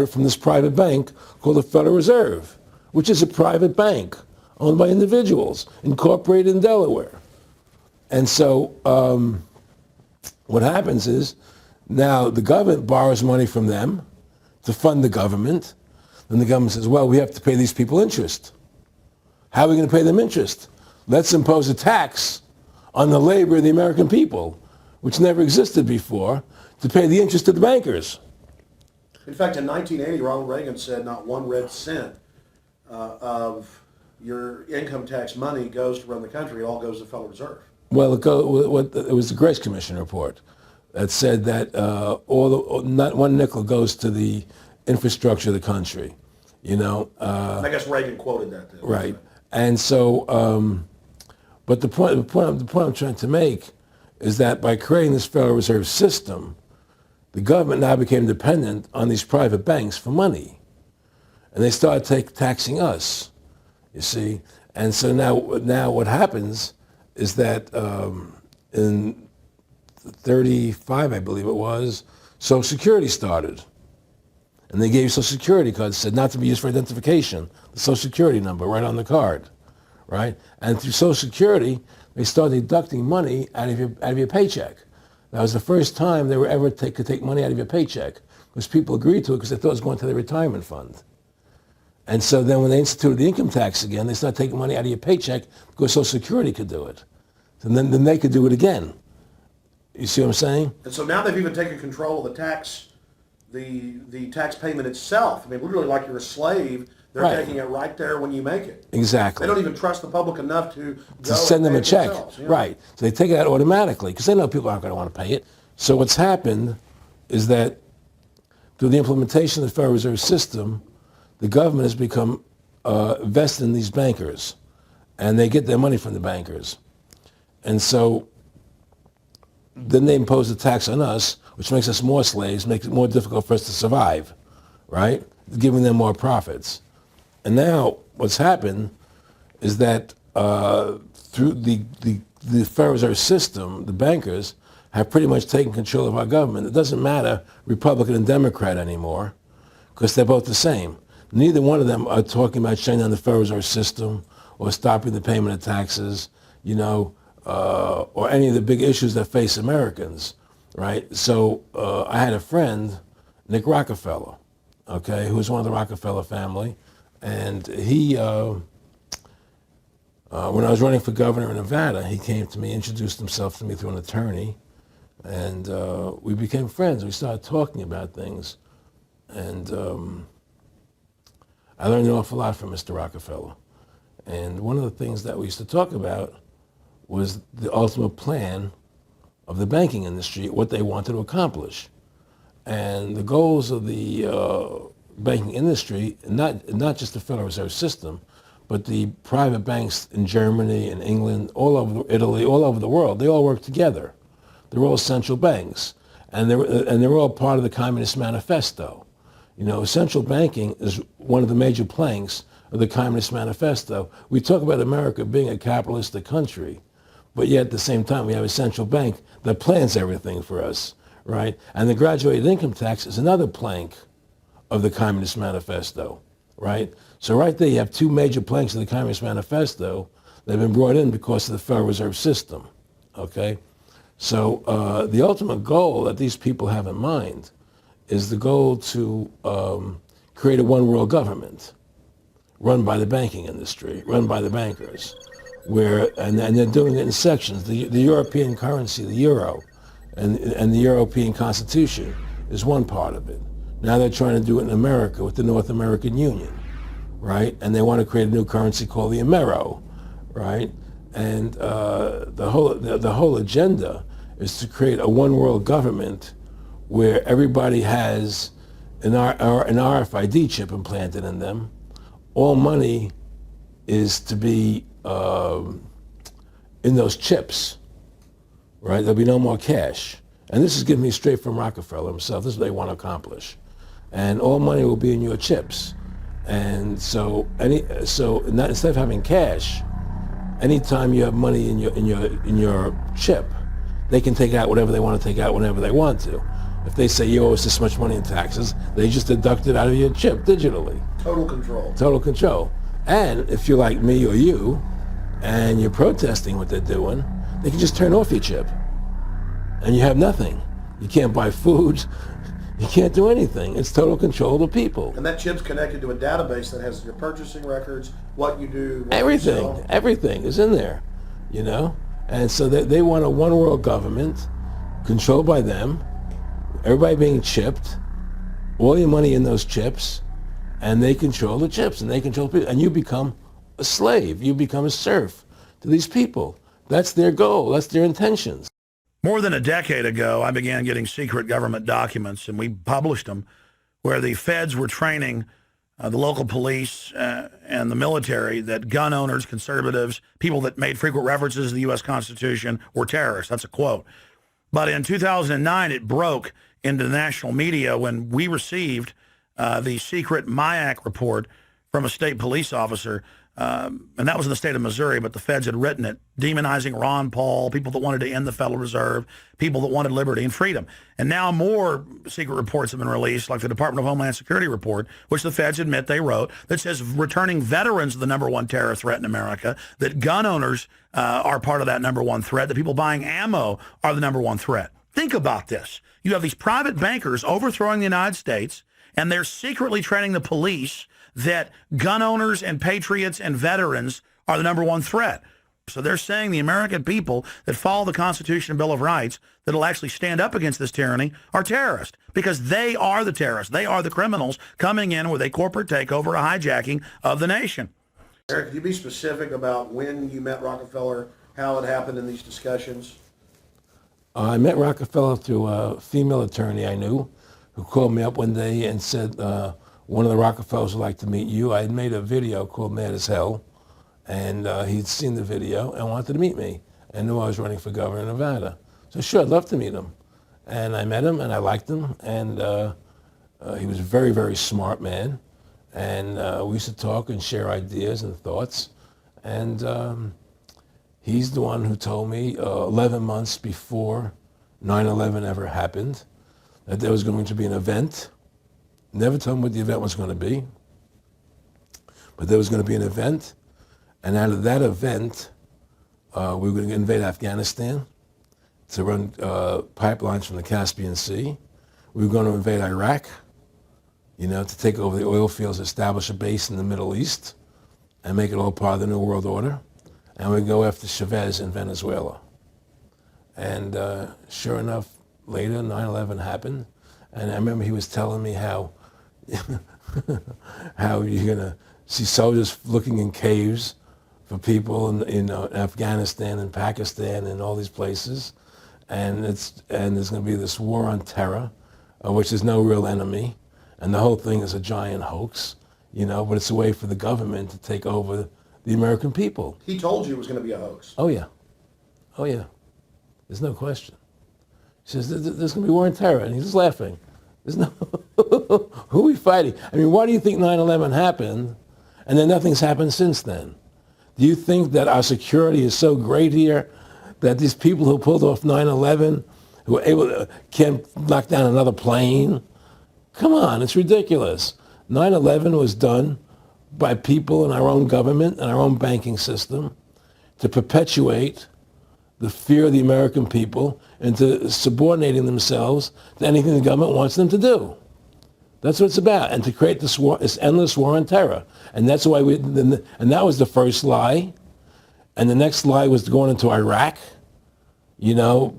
from this private bank called the Federal Reserve, which is a private bank owned by individuals, incorporated in Delaware. And so what happens is now the government borrows money from them to fund the government. Then the government says, well, we have to pay these people interest. How are we going to pay them interest? Let's impose a tax on the labor of the American people, which never existed before, to pay the interest of the bankers. In fact, in 1980, Ronald Reagan said not one red cent of your income tax money goes to run the country. It all goes to the Federal Reserve. Well, it was the Grace Commission report that said that not one nickel goes to the infrastructure of the country. You know. I guess Reagan quoted that. Then. Right, and so, but the point I'm trying to make is that by creating this Federal Reserve System, the government now became dependent on these private banks for money, and they started taxing us. You see, and so now what happens is that in 35, I believe it was, Social Security started. And they gave Social Security cards, said not to be used for identification, the Social Security number right on the card, right? And through Social Security, they started deducting money out of your paycheck. That was the first time they were ever could take money out of your paycheck, because people agreed to it because they thought it was going to their retirement fund. And so then when they instituted the income tax again, they started taking money out of your paycheck because Social Security could do it. And then they could do it again. You see what I'm saying? And so now they've even taken control of the tax payment itself. I mean, literally like you're a slave. They're taking it right there when you make it. Exactly. They don't even trust the public enough to send them a check. Yeah. Right. So they take it out automatically because they know people aren't going to want to pay it. So what's happened is that through the implementation of the Federal Reserve System, the government has become vested in these bankers, and they get their money from the bankers. And so then they impose a tax on us, which makes us more slaves, makes it more difficult for us to survive, right? Giving them more profits. And now what's happened is that through the Federal Reserve System, the bankers have pretty much taken control of our government. It doesn't matter Republican and Democrat anymore, because they're both the same. Neither one of them are talking about shutting down the Federal Reserve System or stopping the payment of taxes, you know, or any of the big issues that face Americans, right? So I had a friend, Nick Rockefeller, okay, who was one of the Rockefeller family, and he, when I was running for governor in Nevada, he came to me, introduced himself to me through an attorney, and we became friends. We started talking about things, and I learned an awful lot from Mr. Rockefeller. And one of the things that we used to talk about was the ultimate plan of the banking industry, what they wanted to accomplish. And the goals of the banking industry, not just the Federal Reserve System, but the private banks in Germany and England, all over Italy, all over the world, they all work together. They're all central banks. And they're all part of the Communist Manifesto. You know, central banking is one of the major planks of the Communist Manifesto. We talk about America being a capitalistic country, but yet at the same time we have a central bank that plans everything for us, right? And the graduated income tax is another plank of the Communist Manifesto, right? So right there you have two major planks of the Communist Manifesto that have been brought in because of the Federal Reserve System, okay? So the ultimate goal that these people have in mind is the goal to create a one world government run by the banking industry, run by the bankers, and they're doing it in sections. The European currency, the euro, and the European Constitution is one part of it. Now they're trying to do it in America with the North American Union, right? And they want to create a new currency called the Amero, right? And the whole agenda is to create a one world government where everybody has an RFID chip implanted in them. All money is to be in those chips, right? There'll be no more cash. And this is given me straight from Rockefeller himself. This is what they want to accomplish. And all money will be in your chips. And so instead of having cash, anytime you have money in your chip, they can take out whatever they want to take out whenever they want to. If they say you owe us this much money in taxes, they just deduct it out of your chip digitally. Total control. Total control. And if you're like me or you, and you're protesting what they're doing, they can just turn off your chip. And you have nothing. You can't buy food. You can't do anything. It's total control of the people. And that chip's connected to a database that has your purchasing records, what you do, what Everything. you sell. Everything is in there, you know? And so they want a one world government controlled by them, everybody being chipped, all your money in those chips, and they control the chips, and they control people, and you become a slave. You become a serf to these people. That's their goal. That's their intentions. More than a decade ago, I began getting secret government documents, and we published them, where the feds were training the local police and the military that gun owners, conservatives, people that made frequent references to the U.S. Constitution were terrorists. That's a quote. But in 2009, it broke into the national media when we received the secret MIAC report from a state police officer, and that was in the state of Missouri, but the feds had written it, demonizing Ron Paul, people that wanted to end the Federal Reserve, people that wanted liberty and freedom. And now more secret reports have been released, like the Department of Homeland Security report, which the feds admit they wrote, that says returning veterans are the number one terror threat in America, that gun owners are part of that number one threat, that people buying ammo are the number one threat. Think about this. You have these private bankers overthrowing the United States, and they're secretly training the police that gun owners and patriots and veterans are the number one threat. So they're saying the American people that follow the Constitution and Bill of Rights that'll actually stand up against this tyranny are terrorists, because they are the terrorists. They are the criminals coming in with a corporate takeover, a hijacking of the nation. Eric, could you be specific about when you met Rockefeller, how it happened in these discussions? I met Rockefeller through a female attorney I knew who called me up one day and said, one of the Rockefellers would like to meet you. I had made a video called Mad as Hell, and he'd seen the video and wanted to meet me and knew I was running for governor of Nevada. So sure, I'd love to meet him. And I met him, and I liked him, and he was a very, very smart man. And we used to talk and share ideas and thoughts. And he's the one who told me 11 months before 9/11 ever happened that there was going to be an event. Never told me what the event was going to be, but there was going to be an event, and out of that event, we were going to invade Afghanistan to run pipelines from the Caspian Sea. We were going to invade Iraq, you know, to take over the oil fields, establish a base in the Middle East, and make it all part of the New World Order. And we'd go after Chavez in Venezuela. And sure enough, later, 9/11 happened, and I remember he was telling me how how you're going to see soldiers looking in caves for people in Afghanistan and Pakistan and all these places. And there's going to be this war on terror, which is no real enemy. And the whole thing is a giant hoax, you know, but it's a way for the government to take over the American people. He told you it was going to be a hoax. Oh, yeah. Oh, yeah. There's no question. He says, there's going to be war on terror. And he's just laughing. There's no, who are we fighting? I mean, why do you think 9/11 happened and then nothing's happened since then? Do you think that our security is so great here that these people who pulled off 9/11, who were able to, can't knock down another plane? Come on, it's ridiculous. 9/11 was done by people in our own government and our own banking system to perpetuate the fear of the American people into subordinating themselves to anything the government wants them to do. That's what it's about, and to create this war, this endless war on terror. And that's why and that was the first lie. And the next lie was going into Iraq, you know,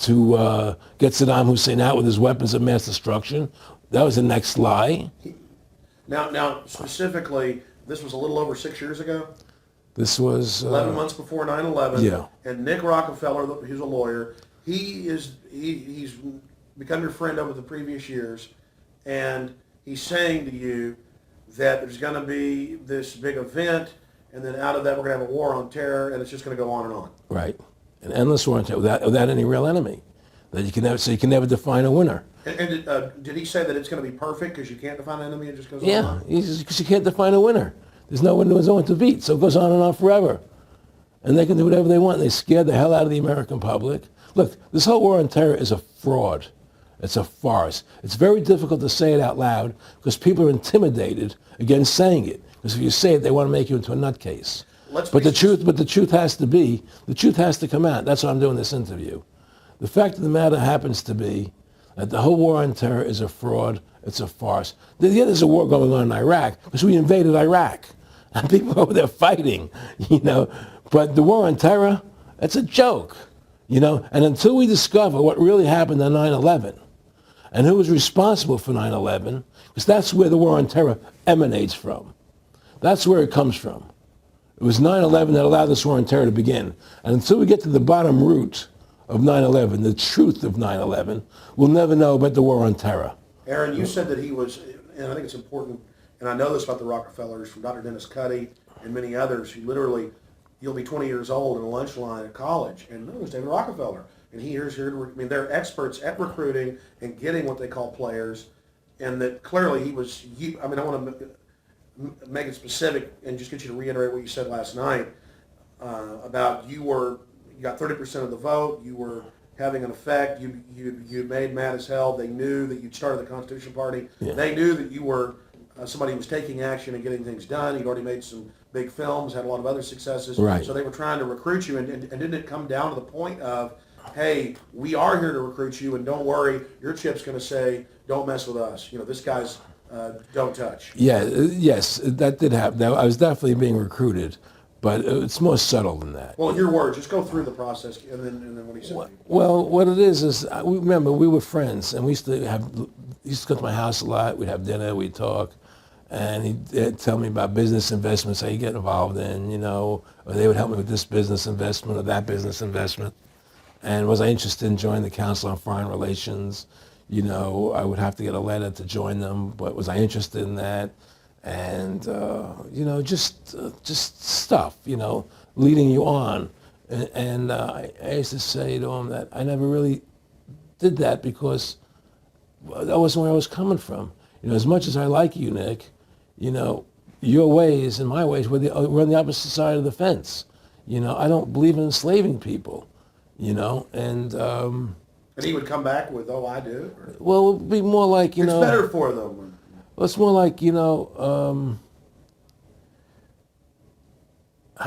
to get Saddam Hussein out with his weapons of mass destruction. That was the next lie. Now, specifically, this was a little over 6 years ago. This was 11 months before 9/11. Yeah. And Nick Rockefeller, who's a lawyer, he's become your friend over the previous years, and he's saying to you that there's going to be this big event, and then out of that we're going to have a war on terror, and it's just going to go on and on. Right, an endless war on terror without any real enemy. That you can never define a winner. And did he say that it's going to be perfect because you can't define an enemy? It just goes on Yeah, and on? because you can't define a winner. There's no one to beat, so it goes on and on forever. And they can do whatever they want. They scare the hell out of the American public. Look, this whole war on terror is a fraud. It's a farce. It's very difficult to say it out loud because people are intimidated against saying it. Because if you say it, they want to make you into a nutcase. But the truth has to come out. That's why I'm doing this interview. The fact of the matter happens to be that the whole war on terror is a fraud. It's a farce. Yeah, there's a war going on in Iraq because we invaded Iraq. And people over there fighting, But the war on terror, it's a joke, And until we discover what really happened on 9/11 and who was responsible for 9/11, because that's where the war on terror emanates from. That's where it comes from. It was 9/11 that allowed this war on terror to begin. And until we get to the bottom root of 9/11, the truth of 9/11, we'll never know about the war on terror. Aaron, you said that he was, and I think it's important, and I know this about the Rockefellers from Dr. Dennis Cuddy and many others who literally, you'll be 20 years old in a lunch line at college, and no, it was David Rockefeller. And here's here. I mean, they're experts at recruiting and getting what they call players, and that clearly he was. I mean, I want to make it specific and just get you to reiterate what you said last night about you got 30% of the vote. You were having an effect. You made mad as hell. They knew that you'd started the Constitution Party. Yeah. They knew that you were somebody who was taking action and getting things done. You'd already made some big films, had a lot of other successes. Right. So they were trying to recruit you, and didn't it come down to the point of, hey, we are here to recruit you, and don't worry, your chip's going to say, don't mess with us. This guy's don't touch. Yeah, yes, that did happen. I was definitely being recruited, but it's more subtle than that. Well, in your words, just go through the process, and then what he said. Well, what it is remember we were friends, and we used to go to my house a lot. We'd have dinner, we'd talk, and he'd tell me about business investments, how you get involved in, or they would help me with this business investment or that business investment. And was I interested in joining the Council on Foreign Relations? I would have to get a letter to join them, but was I interested in that? And, just stuff, leading you on. And I used to say to him that I never really did that because that wasn't where I was coming from. As much as I like you, Nick, your ways and my ways, we're on the opposite side of the fence. I don't believe in enslaving people, And he would come back with, oh, I do? Or? Well, it would be more like, It's better for them. Well, it's more like, how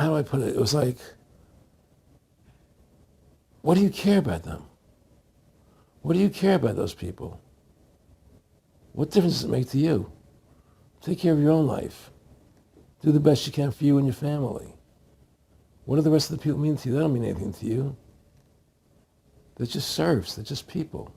do I put it? It was like, what do you care about them? What do you care about those people? What difference does it make to you? Take care of your own life. Do the best you can for you and your family. What do the rest of the people mean to you? They don't mean anything to you. They're just serfs. They're just people.